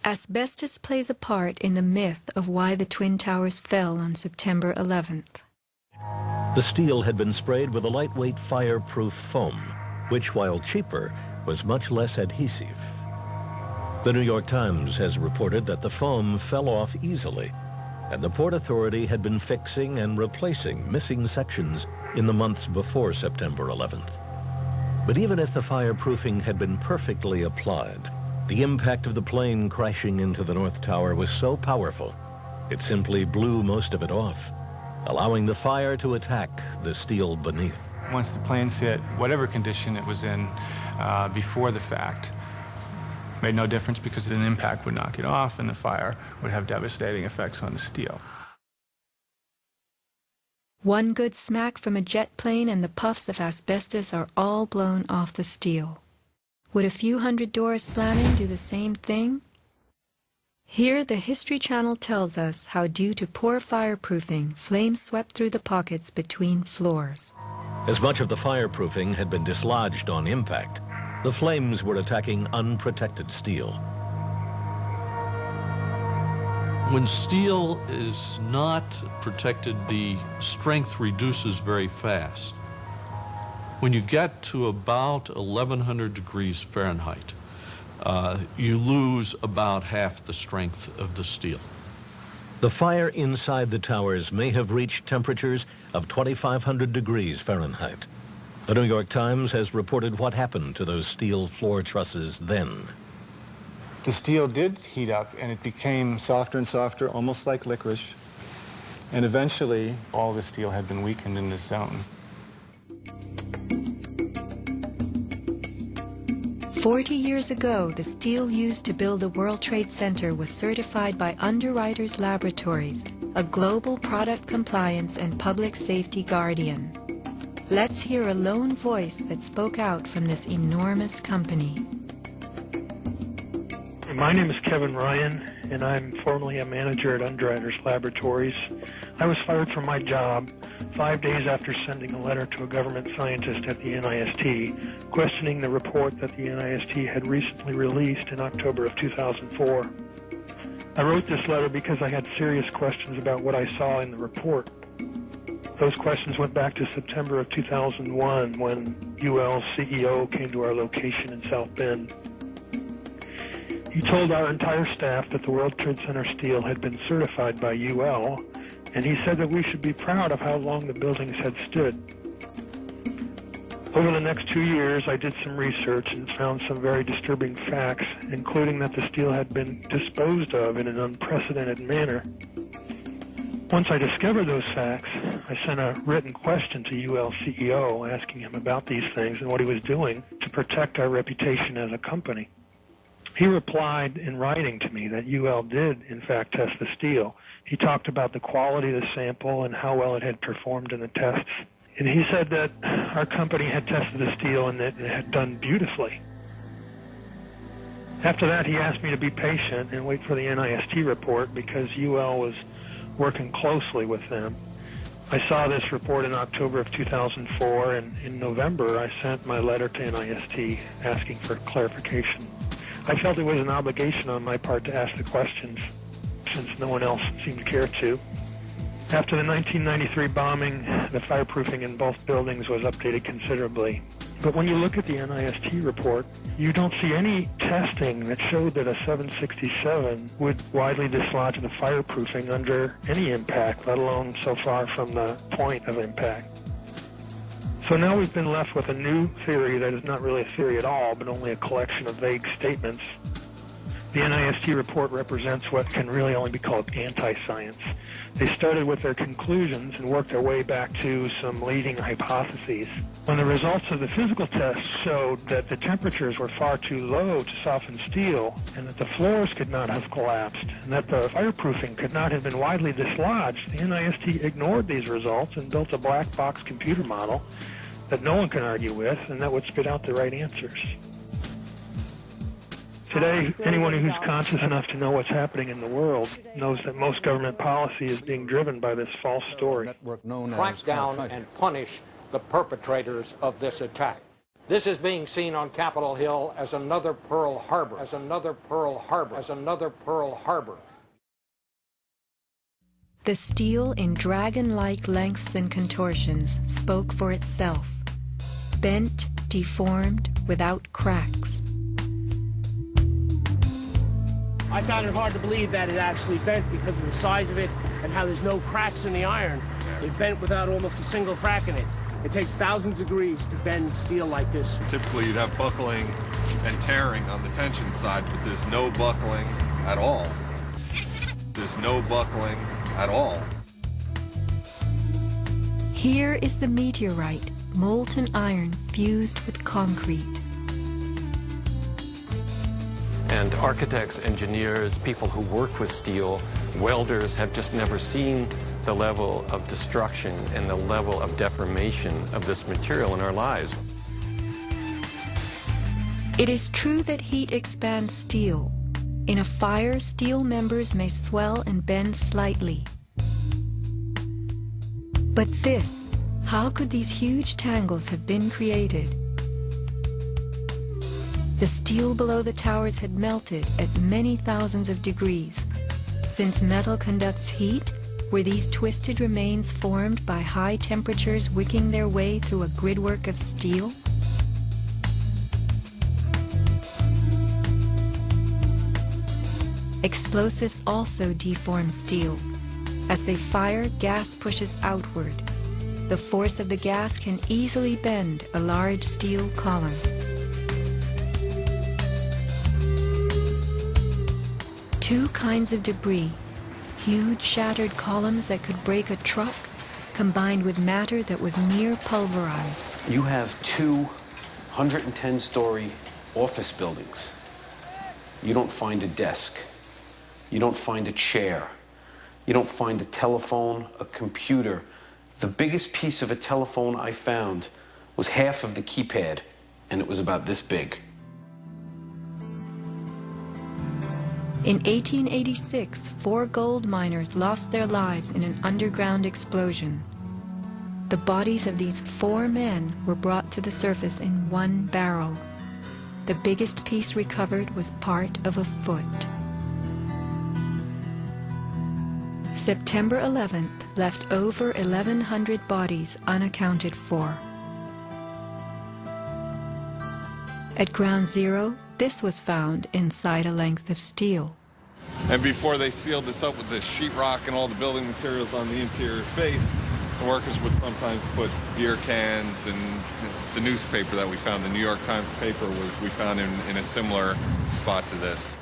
Asbestos plays a part in the myth of why the Twin Towers fell on September 11th. The steel had been sprayed with a lightweight fireproof foam, which, while cheaper, was much less adhesive. The New York Times has reported that the foam fell off easily, and the Port Authority had been fixing and replacing missing sections in the months before September 11th. But even if the fireproofing had been perfectly applied, the impact of the plane crashing into the North Tower was so powerful, it simply blew most of it off, allowing the fire to attack the steel beneath. Once the planes hit, whatever condition it was in before the fact, made no difference because an impact would knock it off and the fire would have devastating effects on the steel. One good smack from a jet plane and the puffs of asbestos are all blown off the steel. Would a few hundred doors slamming do the same thing? Here the History Channel tells us how, due to poor fireproofing, flames swept through the pockets between floors. As much of the fireproofing had been dislodged on impact, the flames were attacking unprotected steel. When steel is not protected, the strength reduces very fast. When you get to about 1100 degrees Fahrenheit, you lose about half the strength of the steel. The fire inside the towers may have reached temperatures of 2500 degrees Fahrenheit. The New York Times has reported what happened to those steel floor trusses then. The steel did heat up and it became softer and softer, almost like licorice. And eventually, all the steel had been weakened in this zone. 40 years ago, the steel used to build the World Trade Center was certified by Underwriters Laboratories, a global product compliance and public safety guardian. Let's hear a lone voice that spoke out from this enormous company. My name is Kevin Ryan, and I'm formerly a manager at Underwriters Laboratories. I was fired from my job 5 days after sending a letter to a government scientist at the NIST questioning the report that the NIST had recently released in October of 2004. I wrote this letter because I had serious questions about what I saw in the report. Those questions went back to September of 2001 when UL's CEO came to our location in South Bend. He told our entire staff that the World Trade Center steel had been certified by UL, and he said that we should be proud of how long the buildings had stood. Over the next 2 years, I did some research and found some very disturbing facts, including that the steel had been disposed of in an unprecedented manner. Once I discovered those facts, I sent a written question to UL CEO asking him about these things and what he was doing to protect our reputation as a company. He replied in writing to me that UL did, in fact, test the steel. He talked about the quality of the sample and how well it had performed in the tests. And he said that our company had tested the steel and that it had done beautifully. After that, he asked me to be patient and wait for the NIST report because UL was working closely with them. I saw this report in October of 2004, and in November I sent my letter to NIST asking for clarification. I felt it was an obligation on my part to ask the questions since no one else seemed to care to. After the 1993 bombing, the fireproofing in both buildings was updated considerably. But when you look at the NIST report, you don't see any testing that showed that a 767 would widely dislodge the fireproofing under any impact, let alone so far from the point of impact. So now we've been left with a new theory that is not really a theory at all, but only a collection of vague statements. The NIST report represents what can really only be called anti-science. They started with their conclusions and worked their way back to some leading hypotheses. When the results of the physical tests showed that the temperatures were far too low to soften steel and that the floors could not have collapsed and that the fireproofing could not have been widely dislodged, the NIST ignored these results and built a black box computer model that no one can argue with and that would spit out the right answers. Today, anyone who's conscious enough to know what's happening in the world knows that most government policy is being driven by this false story. Crack down and punish the perpetrators of this attack. This is being seen on Capitol Hill as another Pearl Harbor, as another Pearl Harbor, as another Pearl Harbor. The steel in dragon-like lengths and contortions spoke for itself, bent, deformed, without cracks. I found it hard to believe that it actually bent because of the size of it and how there's no cracks in the iron. It bent without almost a single crack in it. It takes thousands of degrees to bend steel like this. Typically you'd have buckling and tearing on the tension side, but there's no buckling at all. There's no buckling at all. Here is the meteorite, molten iron fused with concrete. And architects, engineers, people who work with steel, welders have just never seen the level of destruction and the level of deformation of this material in our lives. It is true that heat expands steel. In a fire, steel members may swell and bend slightly. But this, how could these huge tangles have been created? The steel below the towers had melted at many thousands of degrees. Since metal conducts heat, were these twisted remains formed by high temperatures wicking their way through a gridwork of steel? Explosives also deform steel. As they fire, gas pushes outward. The force of the gas can easily bend a large steel column. Two kinds of debris, huge shattered columns that could break a truck, combined with matter that was near pulverized. You have two 110-story office buildings. You don't find a desk. You don't find a chair. You don't find a telephone, a computer. The biggest piece of a telephone I found was half of the keypad, and it was about this big. In 1886, 4 gold miners lost their lives in an underground explosion. The bodies of these 4 men were brought to the surface in one barrel. The biggest piece recovered was part of a foot. September 11th left over 1,100 bodies unaccounted for. At ground zero, this was found inside a length of steel. And before they sealed this up with the sheetrock and all the building materials on the interior face, the workers would sometimes put beer cans, and the newspaper that we found, the New York Times paper, we found in a similar spot to this.